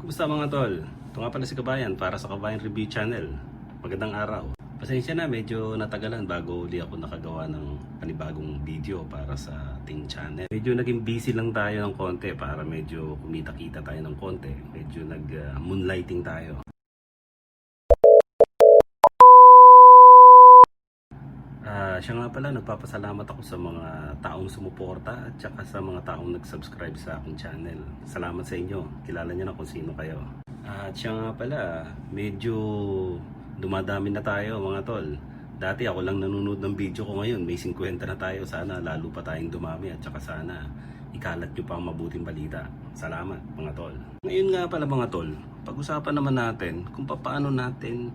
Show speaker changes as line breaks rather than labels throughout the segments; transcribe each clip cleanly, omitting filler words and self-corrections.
Kumusta mga tol? Ito nga pala si Kabayan para sa Kabayan Review Channel. Magandang araw. Pasensya na, medyo natagalan bago uli ako nakagawa ng panibagong video para sa ating channel. Medyo naging busy lang tayo ng konti para medyo kumita-kita tayo ng konti. Medyo nag-moonlighting tayo. Siya nga pala, nagpapasalamat ako sa mga taong sumuporta at saka sa mga taong nag-subscribe sa aking channel. Salamat sa inyo. Kilala niyo na kung sino kayo. At siya nga pala, medyo dumadami na tayo mga tol. Dati ako lang nanonood ng video ko, ngayon may 50 na tayo. Sana lalo pa tayong dumami at saka sana ikalat nyo pa ang mabuting balita. Salamat mga tol. Ngayon nga pala mga tol, pag-usapan naman natin kung paano natin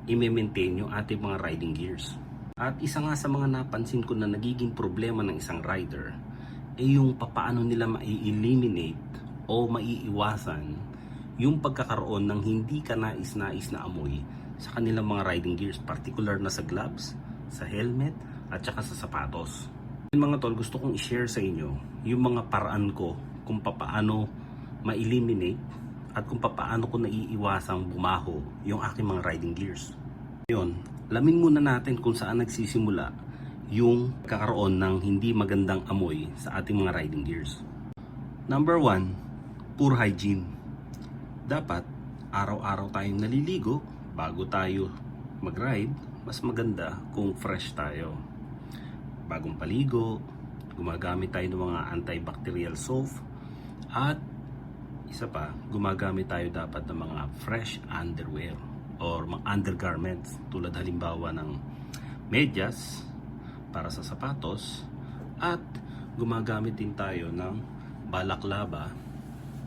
i-maintain yung ating mga riding gears. At isa nga sa mga napansin ko na nagiging problema ng isang rider ay yung papaano nila mai-eliminate o maiiwasan yung pagkakaroon ng hindi kanais-nais na amoy sa kanilang mga riding gears, particular na sa gloves, sa helmet at saka sa sapatos. Mga tol, gusto kong i-share sa inyo yung mga paraan ko kung papaano ma-eliminate at kung papaano ko naiiwasang bumaho yung aking mga riding gears. Ngayon, alamin muna natin kung saan nagsisimula yung kakaroon ng hindi magandang amoy sa ating mga riding gears. Number 1, poor hygiene. Dapat araw-araw tayong naliligo bago tayo mag-ride. Mas maganda kung fresh tayo. Bagong paligo, gumagamit tayo ng mga antibacterial soap, at isa pa, gumagamit tayo dapat ng mga fresh underwear or mga undergarments, tulad halimbawa ng medyas para sa sapatos, at gumagamit din tayo ng balaklava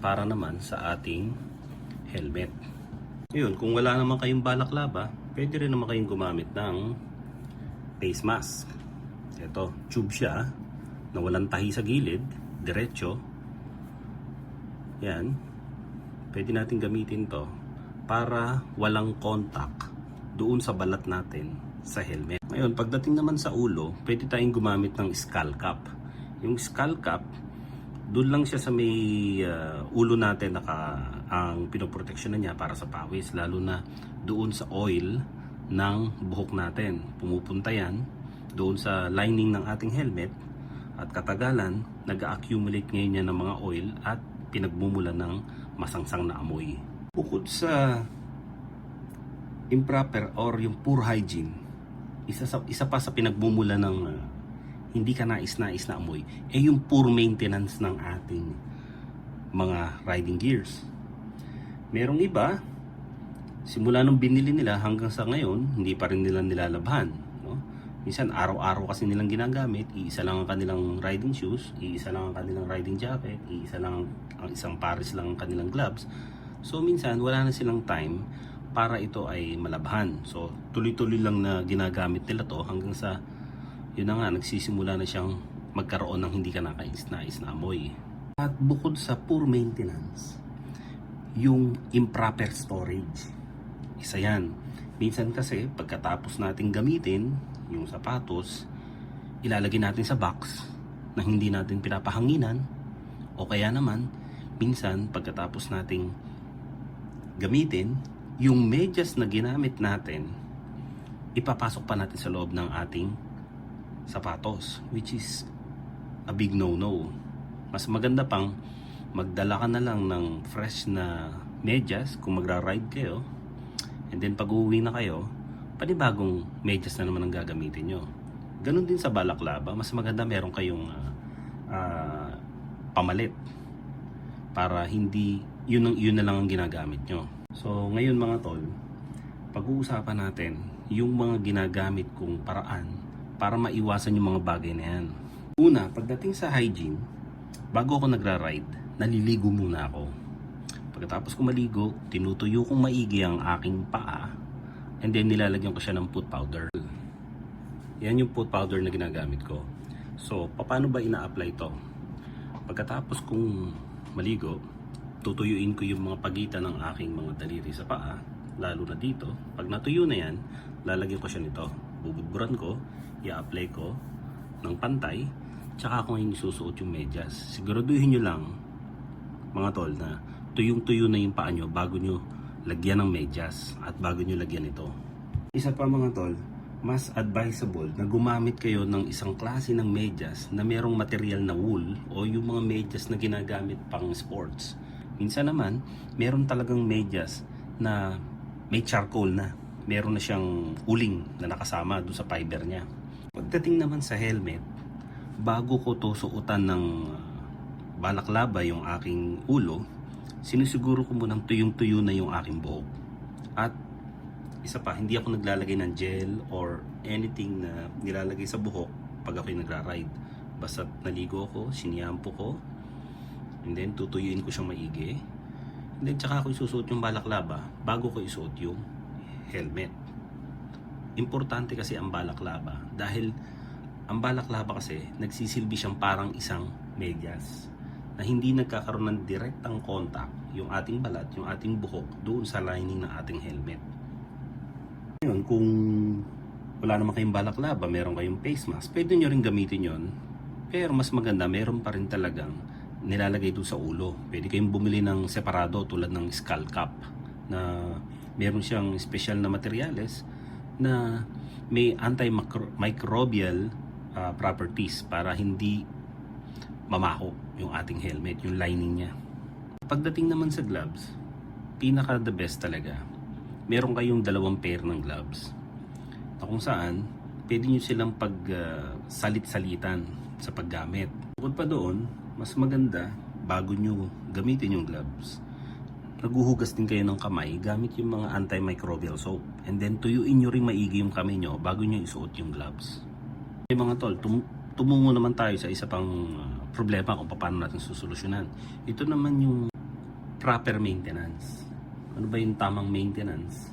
para naman sa ating helmet. Ngayon, kung wala naman kayong balaklava, pwede rin naman kayong gumamit ng face mask. Ito, tube siya na walang tahi sa gilid, diretso. Yan, pwede natin gamitin to para walang contact doon sa balat natin sa helmet. Ngayon, pagdating naman sa ulo, pwede tayong gumamit ng skull cap. Yung skull cap, doon lang siya sa may ulo natin ang pinoproteksyonan niya para sa pawis, lalo na doon sa oil ng buhok natin. Pumupunta yan doon sa lining ng ating helmet at katagalan, nag-accumulate ngayon yan ng mga oil at pinagmumula ng masangsang na amoy. Bukod sa improper or yung poor hygiene, isa pa sa pinagmumula ng hindi ka nais-nais na amoy ay yung poor maintenance ng ating mga riding gears. Merong iba, simula nung binili nila hanggang sa ngayon, hindi pa rin nila nilalabhan. No? Minsan araw-araw kasi nilang ginagamit, iisa lang ang kanilang riding shoes, iisa lang ang kanilang riding jacket, iisa lang ang isang pares lang ang kanilang gloves. So minsan wala na silang time para ito ay malabhan. So tuloy-tuloy lang na ginagamit nila to hanggang sa yun na nga, nagsisimula na siyang magkaroon ng hindi ka nakais-nais na amoy. At bukod sa poor maintenance, yung improper storage, isa yan. Minsan kasi pagkatapos natin gamitin yung sapatos, ilalagay natin sa box na hindi natin pinapahanginan, o kaya naman minsan pagkatapos nating gamitin, yung medyas na ginamit natin, ipapasok pa natin sa loob ng ating sapatos, which is a big no-no. Mas maganda pang magdala ka na lang ng fresh na medyas kung magra-ride kayo, and then pag uuwi na kayo, panibagong medyas na naman ang gagamitin nyo. Ganon din sa balaklava, mas maganda meron kayong pamalit para hindi yun na lang ang ginagamit nyo. So ngayon mga tol, pag-uusapan natin yung mga ginagamit kong paraan para maiwasan yung mga bagay na yan. Una, pagdating sa hygiene, bago ako nagra-ride, naliligo muna ako. Pagkatapos ko maligo, tinutuyo kong maigi ang aking paa, and then nilalagyan ko siya ng foot powder. Yan yung foot powder na ginagamit ko. So, paano ba ina-apply to? Pagkatapos kong maligo, tutuyuin ko yung mga pagitan ng aking mga daliri sa paa, lalo na dito. Pag natuyo na yan, lalagyan ko siya nito. Bubudburan ko, i-apply ko ng pantay, tsaka ako ngayon susuot yung medyas. Siguraduhin nyo lang mga tol na tuyong-tuyo na yung paa nyo bago nyo lagyan ng medyas at bago nyo lagyan ito. Isa pa mga tol, mas advisable na gumamit kayo ng isang klase ng medyas na merong material na wool o yung mga medyas na ginagamit pang sports. Minsan naman, meron talagang medyas na may charcoal na. Meron na siyang uling na nakasama doon sa fiber niya. Pagdating naman sa helmet, bago ko to suotan ng balaklava yung aking ulo, sinusiguro ko munang tuyong-tuyo na yung aking buhok. At isa pa, hindi ako naglalagay ng gel or anything na nilalagay sa buhok pag ako'y nagra-ride. Basta naligo ko, siniyampo ko, and then tutuyuin ko siyang maigi. And then tsaka ako isusuot yung balaklava bago ko isuot yung helmet. Importante kasi ang balaklava dahil ang balaklava kasi nagsisilbi siyang parang isang medyas na hindi nagkakaroon ng direktang contact yung ating balat, yung ating buhok doon sa lining ng ating helmet. Ngayon, kung wala naman kayong balaklava, meron kayong face mask, pwede nyo rin gamitin yon. Pero mas maganda, meron pa rin talagang nilalagay doon sa ulo. Pwede kayong bumili ng separado tulad ng skull cap na meron siyang special na materyales na may antimicrobial properties para hindi mamako yung ating helmet, yung lining niya. Pagdating naman sa gloves, pinaka the best talaga. Meron kayong dalawang pair ng gloves na kung saan pwede nyo silang salit-salitan sa paggamit. Bukod pa doon, mas maganda bago nyo gamitin yung gloves, naghuhugas din kayo ng kamay gamit yung mga antimicrobial soap. And then tuyuin nyo rin maigi yung kamay nyo bago nyo isuot yung gloves. Okay, mga tol, tumungo naman tayo sa isa pang problema kung paano natin susolusyonan. Ito naman yung proper maintenance. Ano ba yung tamang maintenance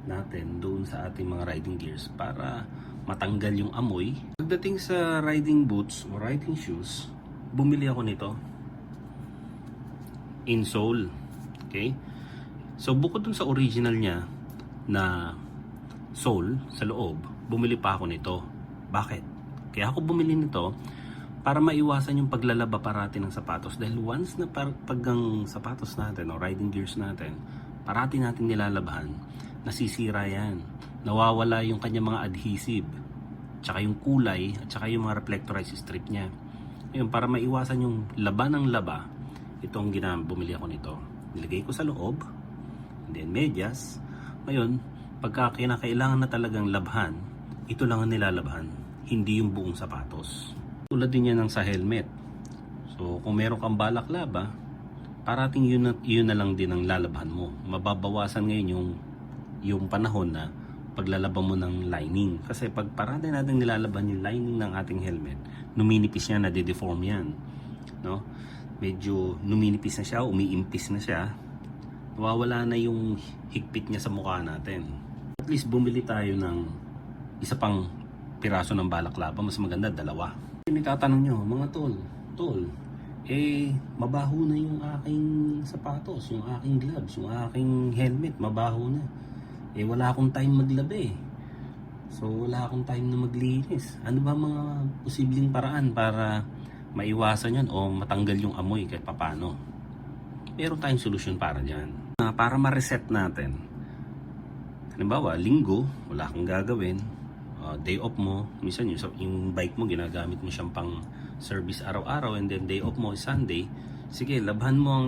natin doon sa ating mga riding gears para matanggal yung amoy. Pagdating sa riding boots o riding shoes, bumili ako nito. Insole. Okay? So bukod dun sa original niya na sole sa loob, bumili pa ako nito. Bakit? Kaya ako bumili nito para maiwasan yung paglalaba parati ng sapatos. Dahil once na paggang sapatos natin o riding gears natin, parati natin nilalabahan, nasisira yan. Nawawala yung kanyang mga adhesive, tsaka yung kulay, at tsaka yung mga reflectorized strip niya. Ngayon, para maiwasan yung laba ng laba, itong bumili ako nito. Nilagay ko sa loob, and then medyas. Ngayon, pagka kinakailangan na talagang labhan, ito lang ang nilalabhan, hindi yung buong sapatos. Tulad din yan ng sa helmet. So, kung meron kang balaklava, parating yun na lang din ang lalabhan mo. Mababawasan ngayon yung panahon na paglalaban mo ng lining. Kasi pag parati natin nilalaban yung lining ng ating helmet, numinipis yan, nade-deform yan. No? Medyo numinipis na siya, umiimpis na siya. Nawawala na yung higpit niya sa mukha natin. At least bumili tayo ng isa pang piraso ng balaklava, mas maganda dalawa. Yung itatanong nyo, mga tol, mabaho na yung aking sapatos, yung aking gloves, yung aking helmet, mabaho na. Wala akong time maglabi. So, wala akong time na maglinis. Ano ba mga posibleng paraan para maiwasan yan o matanggal yung amoy kahit papano? Meron tayong solusyon para dyan. Para ma-reset natin. Halimbawa, linggo, wala kang gagawin. Day off mo, minsan yung bike mo ginagamit mo siyang pang service araw-araw, and then day off mo is Sunday. Sige, labhan mo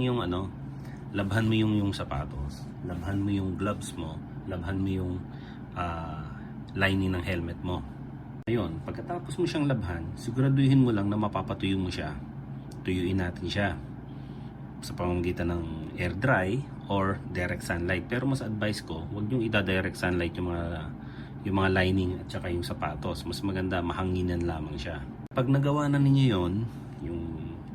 labhan mo yung sapatos, labhan mo yung gloves mo, labhan mo yung lining ng helmet mo. Ngayon, pagkatapos mo siyang labhan, siguraduhin mo lang na mapapatuyo mo siya. Tuyuin natin siya sa pamamagitan ng air dry or direct sunlight. Pero mas advice ko, huwag niyong ida-direct sunlight yung mga lining at saka yung sapatos. Mas maganda mahanginan lamang siya. Pag nagawa na ninyo yon, yung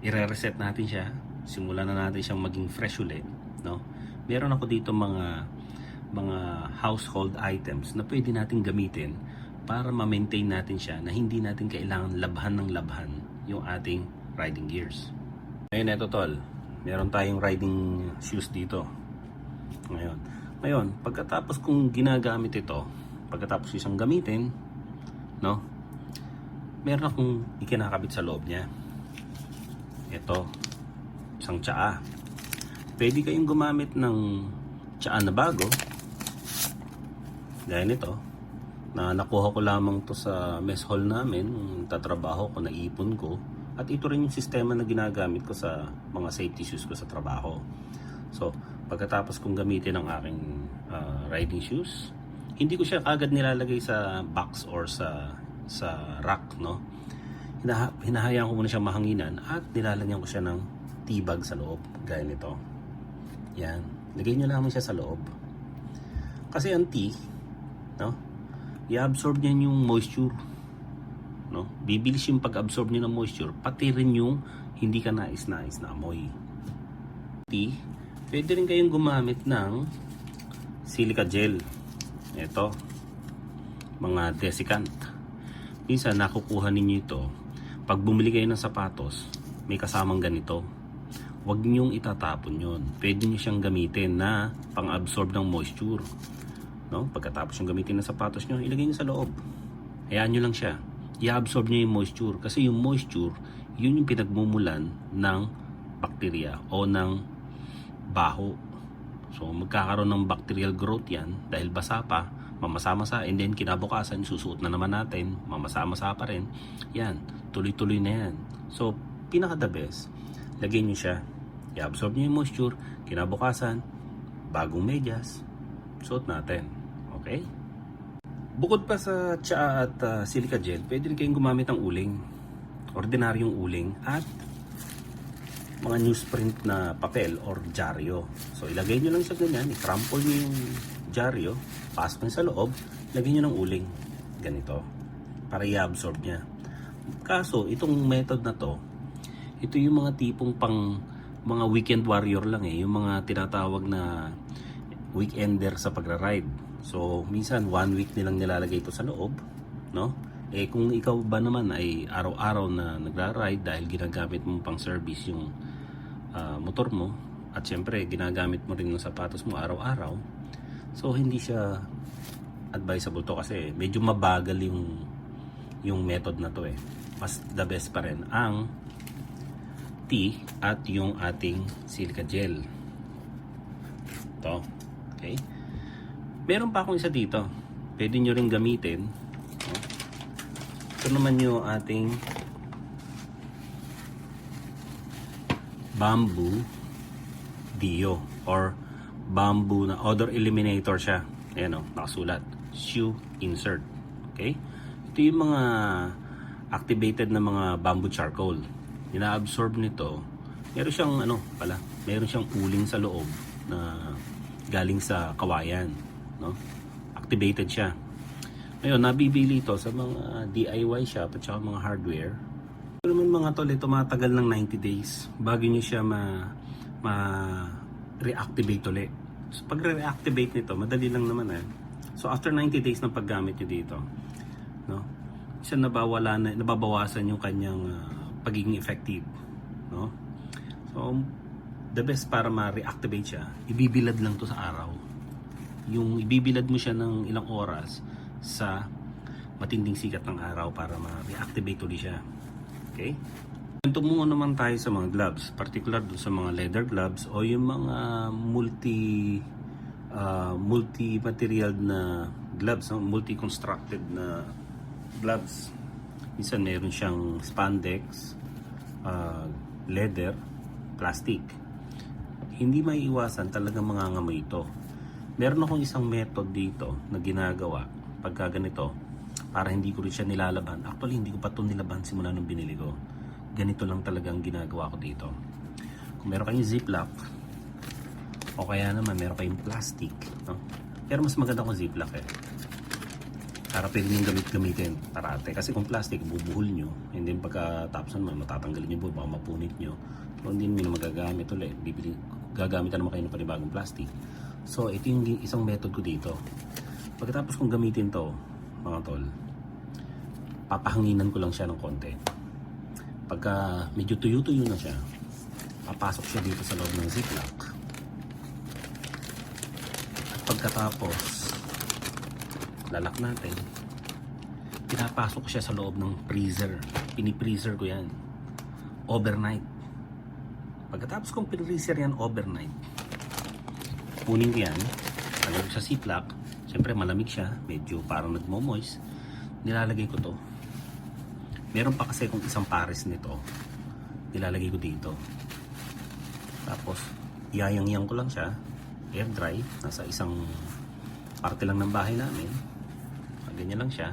i-reset natin siya, simulan na natin siyang maging fresh ulit, no? Meron ako dito mga household items na pwede natin gamitin para ma-maintain natin siya na hindi natin kailangan labhan ng labhan yung ating riding gears. Ngayon, eto tol, meron tayong riding shoes dito. Ngayon, pagkatapos kong ginagamit ito, pagkatapos isang gamitin, no? Meron akong ikinakabit sa loob niya. Ito, isang tsaa. pwede kayong gumamit ng tsaan na bago. Gaya nito, na nakuha ko lamang to sa mess hall namin, nung tatrabaho ko, naipon ko. At ito rin yung sistema na ginagamit ko sa mga safety shoes ko sa trabaho. So, pagkatapos kong gamitin ang aking riding shoes, hindi ko siya agad nilalagay sa box or sa rack, no? Hinahayaan ko muna siyang mahanginan at nilalagyan ko siya ng tibag sa loob, gaya nito. Yan, lagay nyo lamang siya sa loob. Kasi ang tea, no? I-absorb niya yung moisture, no? Bibilis yung pag-absorb niya ng moisture, pati rin yung hindi ka nais-nais na amoy. Tea, pwede rin kayong gumamit ng silica gel. Ito, mga desiccant. Minsan nakukuha ninyo ito pag bumili kayo ng sapatos, may kasamang ganito. Huwag niyong itatapon yon. Pwede niyo siyang gamitin na pang-absorb ng moisture, no? Pagkatapos yung gamitin ng sapatos niyo, ilagay niyo sa loob. Hayaan niyo lang siya. I-absorb niya yung moisture kasi yung moisture, yun yung pinagmumulan ng bakterya o ng baho. So magkakaroon ng bacterial growth yan dahil basa pa, mamasa-masa, and then kinabukasan susuot na naman natin, mamasa-masa pa rin. Yan, tuloy-tuloy na yan. So pinaka the best, lagyan nyo siya, i-absorb nyo yung moisture, kinabukasan, bagong medyas, suot natin. Okay? Bukod pa sa tsaa at silica gel, pwede rin kayong gumamit ng uling, ordinaryong uling, at mga newsprint na papel or dyaryo. So ilagay nyo lang siya ganyan, i-crumple nyo yung dyaryo, pasok nyo sa loob, lagay nyo ng uling, ganito, para i-absorb niya. Kaso itong method na to, ito yung mga tipong pang mga weekend warrior lang yung mga tinatawag na weekender sa pagra-ride. So minsan 1 week nilang nilalagay ito sa loob, no? Kung ikaw ba naman ay araw-araw na nagra-ride dahil ginagamit mo pang service yung motor mo, at syempre ginagamit mo rin ng sapatos mo araw-araw, so hindi siya advisable to kasi medyo mabagal yung method na to. Mas the best pa rin ang tea at yung ating silica gel. To, okay? Meron pa akong isa dito, pwede nyo rin gamitin. Ito naman yung ating bamboo dio or bamboo na odor eliminator siya. Ayan o, nakasulat, shoe insert. Okay? Ito yung mga activated na mga bamboo charcoal. Ina-absorb nito. Meron siyang meron siyang uling sa loob na galing sa kawayan, no? Activated siya. Ngayon, nabibili ito sa mga DIY shop at saka mga hardware. Ito naman mga tol, tumatagal ng 90 days bago nyo siya ma-reactivate ulit. So, pag re-reactivate nito, madali lang naman So, after 90 days ng paggamit nyo dito, no, siya nababawasan yung kanyang pagiging effective, no? So, the best para ma-reactivate siya, ibibilad lang to sa araw. Yung ibibilad mo siya ng ilang oras sa matinding sikat ng araw para ma-reactivate ulit siya. Okay? Tumungo naman tayo sa mga gloves, particular doon sa mga leather gloves o yung mga multi-material na gloves, multi-constructed na gloves. Minsan meron siyang spandex, leather, plastic. Hindi maiiwasan talagang mangangamoy ito. Meron akong isang method dito na ginagawa pagka ganito para hindi ko rin siya nilalaban. Actually, hindi ko pa ito nilaban simula nung binili ko. Ganito lang talagang ginagawa ko dito. Kung meron kayong ziplock o kaya naman meron kayong plastic, no? Pero mas maganda kung ziplock para pwede nyo gamitin parate. Kasi kung plastic, bubuhol nyo, and then pagkatapos naman matatanggalin nyo buhol, baka mapunit nyo, so hindi nyo na magagamit ulit. Gagamitan naman kayo ng panibagong plastic. So ito yung isang method ko dito. Pagkatapos kong gamitin to, mga tol, papahanginan ko lang siya ng konti. Pagka medyo tuyo-tuyo na siya, papasok siya dito sa loob ng ziplock. At pagkatapos lalak natin, pinapasok siya sa loob ng freezer. Pini-freezer ko yan overnight. Pagkatapos kong pini-freezer yan overnight, kunin ko yan, lagay ko sa ziplock. Siyempre malamig siya, medyo parang nagmo-moist. Nilalagay ko to. Meron pa kasi kung isang pares nito, nilalagay ko dito. Tapos iyayangyang ko lang siya, air dry, nasa isang parte lang ng bahay namin. Ganyan lang siya.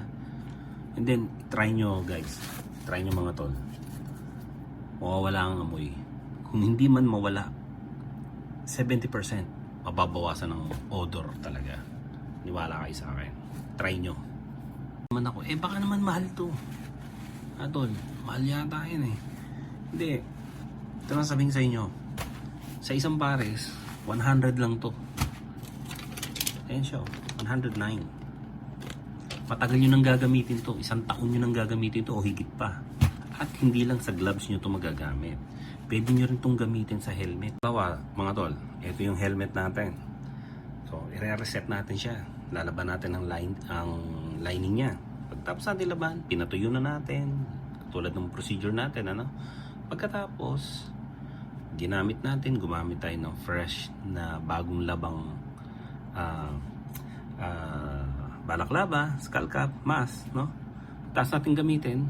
And then try nyo guys, try nyo mga tol, mawawala ang amoy. Kung hindi man mawala, 70% mababawasan ng odor talaga. Niwala kayo sa akin, try nyo. Naman ako, baka naman mahal to. Tol, mahal yata yun eh. Hindi, ito na sabihin sa inyo, sa isang pares 100 lang to. Ayan siya, 109. Matagal nyo nang gagamitin to, isang taon nyo nang gagamitin to o higit pa. At hindi lang sa gloves nyo to magagamit, pwede nyo rin itong gamitin sa helmet. Bawa mga tol, ito yung helmet natin. So i-reset natin siya, lalaban natin ang lining niya. Pagtapos natin laban, pinatuyo na natin tulad ng procedure natin, ano. Pagkatapos ginamit natin, gumamit tayo ng fresh na bagong labang balaklava, skull cap, mask, no? Tapos natin gamitin,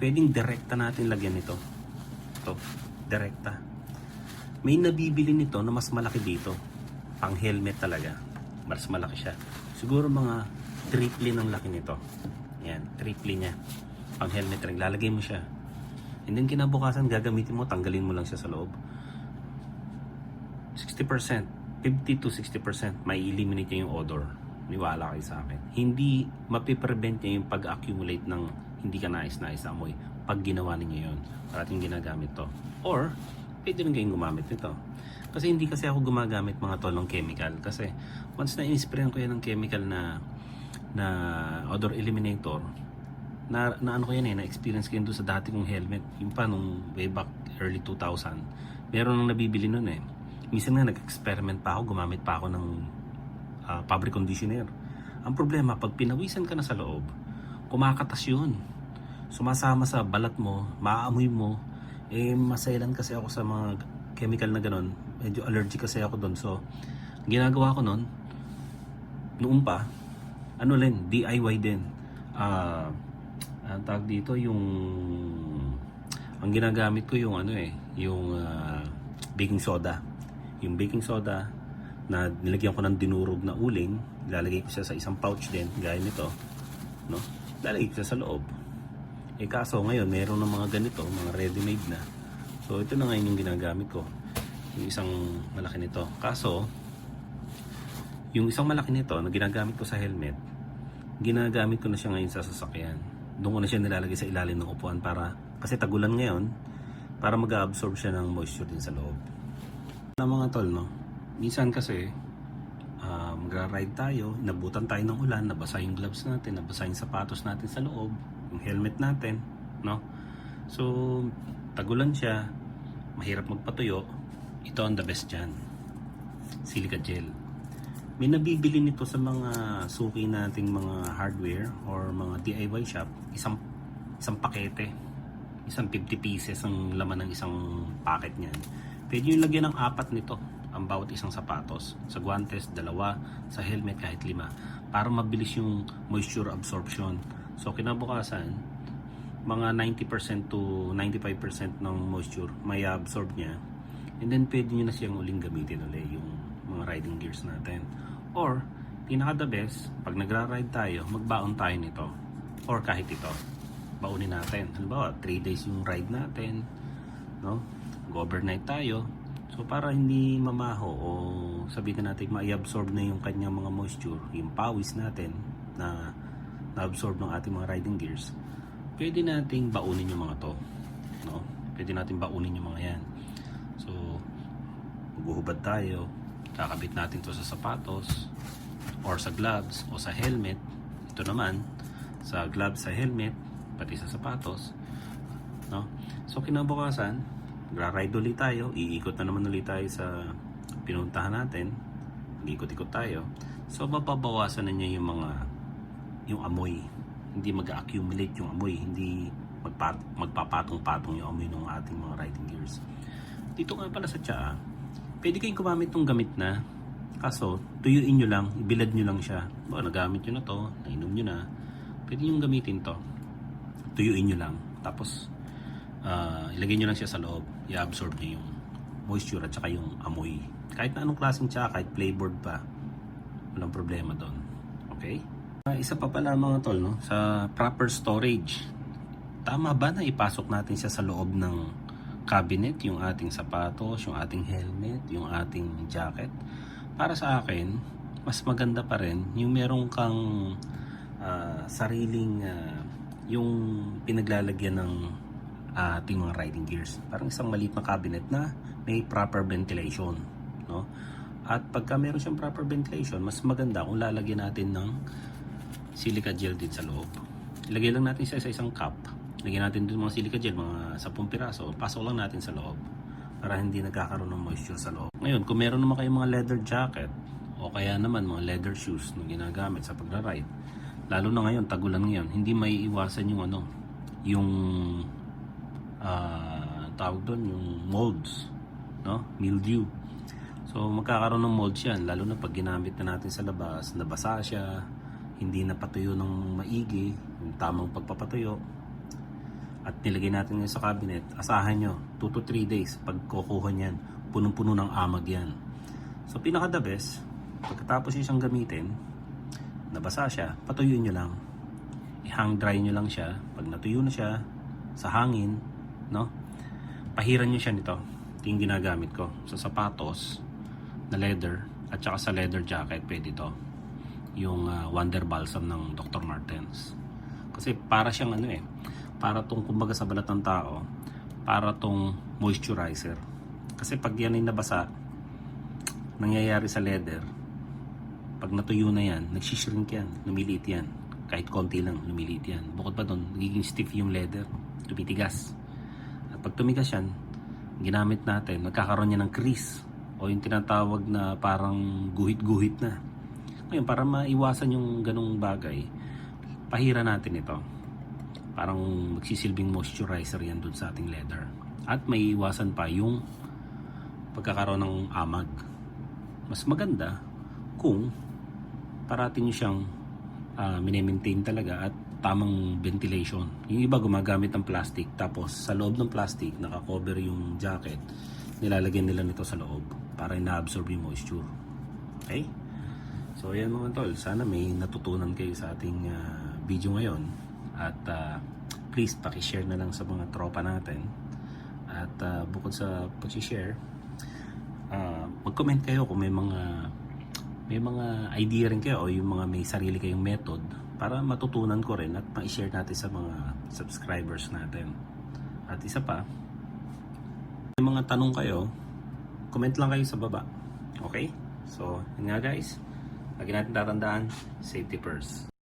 pwedeng direkta natin lagyan nito. Ito, direkta. May nabibili nito na mas malaki dito, pang helmet talaga, mas malaki siya. Siguro mga triple ng laki nito. Yan, triple niya, pang helmet rin. Lalagay mo siya, and then kinabukasan gagamitin mo, tanggalin mo lang siya sa loob. 60%, 50 to 60% may eliminate niya yung odor. Niwala kayo sa akin, hindi mapiprevent niya yung pag-accumulate ng hindi ka nais-nais na amoy pag ginawa ninyo yun. Parating ginagamit to, or pwede rin kayong gumamit nito. Kasi hindi kasi ako gumagamit mga tol ng chemical, kasi once na in-sprayan ko yan ng chemical na odor eliminator, na ano ko yan na experience ko yun doon sa dati kong helmet, yung pa nung way back early 2000. Meron nang nabibili nun eh. Minsan nga nag-experiment pa ako, gumamit pa ako ng fabric conditioner. Ang problema, pag pinawisan ka na sa loob, kumakatas yun, sumasama sa balat mo, maaamoy mo. Masailan kasi ako sa mga chemical na ganon, medyo allergic kasi ako doon. So ginagawa ko noon, noon pa, ano din, DIY din. Ang tawag dito, yung ang ginagamit ko yung yung baking soda. Yung baking soda na nilagyan ko ng dinurog na uling, ilalagay ko siya sa isang pouch din, gaya nito, no? Ilalagay ko siya sa loob. Kaso ngayon, meron ng mga ganito, mga ready-made na. So ito na ngayon yung ginagamit ko, yung isang malaki nito. Kaso, yung isang malaki nito na ginagamit ko sa helmet, ginagamit ko na siya ngayon sa sasakyan. Doon ko na siya nilalagay sa ilalim ng upuan para, kasi tagulan ngayon, para mag-absorb siya ng moisture din sa loob. Na mga tol, no? Minsan kasi magra-ride tayo, nabutan tayo ng ulan, nabasa yung gloves natin, nabasa yung sapatos natin sa loob, yung helmet natin, no? So tagulan siya, mahirap magpatuyo. Ito ang the best dyan, silica gel. May nabibili nito sa mga suki nating mga hardware or mga DIY shop, isang pakete, isang 50 pieces ang laman ng isang packet niyan. Pwede yung lagyan ng 4 nito ang bawat isang sapatos. Sa guantes, 2, sa helmet kahit 5, para mabilis yung moisture absorption. So kinabukasan, mga 90% to 95% ng moisture may absorb niya, and then pwede nyo na siyang uling gamitin ulit yung mga riding gears natin. Or pinaka the best, pag nagra-ride tayo, magbaon tayo nito, or kahit ito, baunin natin. Halimbawa 3 days yung ride natin, no? Overnight tayo. So para hindi mamaho o sabihin natin ma-absorb na yung kanyang mga moisture, yung pawis natin na na-absorb ng ating mga riding gears, pwede nating baunin yung mga to, no? Pwede nating baunin yung mga yan. So maghuhubad tayo, kakabit natin to sa sapatos or sa gloves o sa helmet. Ito naman sa gloves, sa helmet, pati sa sapatos, no? So kinabukasan, gra-ride ulit tayo, iikot na naman ulit tayo sa pinuntahan natin, iikot-ikot tayo. So mapabawasan na niya yung amoy, hindi mag-accumulate yung amoy, hindi magpapatong-patong yung amoy ng ating mga riding gears. Dito nga pala sa tsaa, pwede kayong gumamit ng gamit na Kaso, tuyuin nyo lang, ibilad nyo lang siya. Nagamit nyo na to, nainom nyo na, pwede nyo gamitin to. Tuyuin nyo lang. Tapos, ilagay nyo lang siya sa loob. I-absorb nyo yung moisture at saka yung amoy. Kahit na anong klaseng tsaka, kahit flavored pa, walang problema doon. Okay? Isa pa pala mga tol, no? Sa proper storage. Tama ba na ipasok natin siya sa loob ng cabinet, yung ating sapatos, yung ating helmet, yung ating jacket? Para sa akin, mas maganda pa rin yung merong kang sariling yung pinaglalagyan ng ating mga riding gears. Parang isang maliit na cabinet na may proper ventilation, no? At pagka meron siyang proper ventilation, mas maganda kung lalagyan natin ng silica gel din sa loob. Ilagay lang natin siya sa isang cup. Lagyan natin din mga silica gel, mga 10 piraso. Pasok lang natin sa loob para hindi nagkakaroon ng moisture sa loob. Ngayon, kung meron naman kayong mga leather jacket o kaya naman mga leather shoes na ginagamit sa pagra-ride, lalo na ngayon, tagulan ngayon, hindi may iwasan yung yung tawag doon, yung molds, no? Mildew. So magkakaroon ng molds yan, lalo na pag ginamit na natin sa labas, nabasa siya, hindi napatuyo ng maigi, yung tamang pagpapatuyo, at nilagay natin yun sa cabinet, asahan nyo, 2 to 3 days, pag kukuha niyan, punong-puno ng amag yan. So pinaka the best, pagkatapos nyo siyang gamitin, nabasa siya, patuyuin nyo lang. I-hang dry nyo lang siya. Pag natuyo na siya, sa hangin, no? Pahiran nyo siya nito. Ito yung ginagamit ko. Sa sapatos, na leather, at saka sa leather jacket, pwede ito. Yung Wonder Balsam ng Dr. Martens. Kasi para siyang para tong kumbaga sa balat ng tao, para tong moisturizer. Kasi pag yan ay nabasa, nangyayari sa leather, pag natuyo na yan, nagsishrink yan, lumiliit yan. Kahit konti lang, lumiliit yan. Bukod pa doon, nagiging stiff yung leather, tumitigas. At pag tumigas yan, ginamit natin, nagkakaroon niya ng crease o yung tinatawag na parang guhit-guhit na. Ngayon, para maiwasan yung ganong bagay, pahira natin ito. Parang magsisilbing moisturizer yan dun sa ating leather. At may iwasan pa yung pagkakaroon ng amag. Mas maganda kung parati nyo siyang mini-maintain talaga at tamang ventilation. Yung iba gumagamit ng plastic, tapos sa loob ng plastic nakakover yung jacket, nilalagyan nila nito sa loob para ina-absorb yung moisture. Okay? So ayan mga tol, sana may natutunan kayo sa ating video ngayon. At please paki-share na lang sa mga tropa natin. At bukod sa pag-share, mag-comment kayo kung may mga idea rin kayo o yung mga may sarili kayong method para matutunan ko rin at ma-share natin sa mga subscribers natin. At isa pa, may mga tanong kayo, comment lang kayo sa baba. Okay? So, yun nga guys, lagi natin tatandaan, safety first.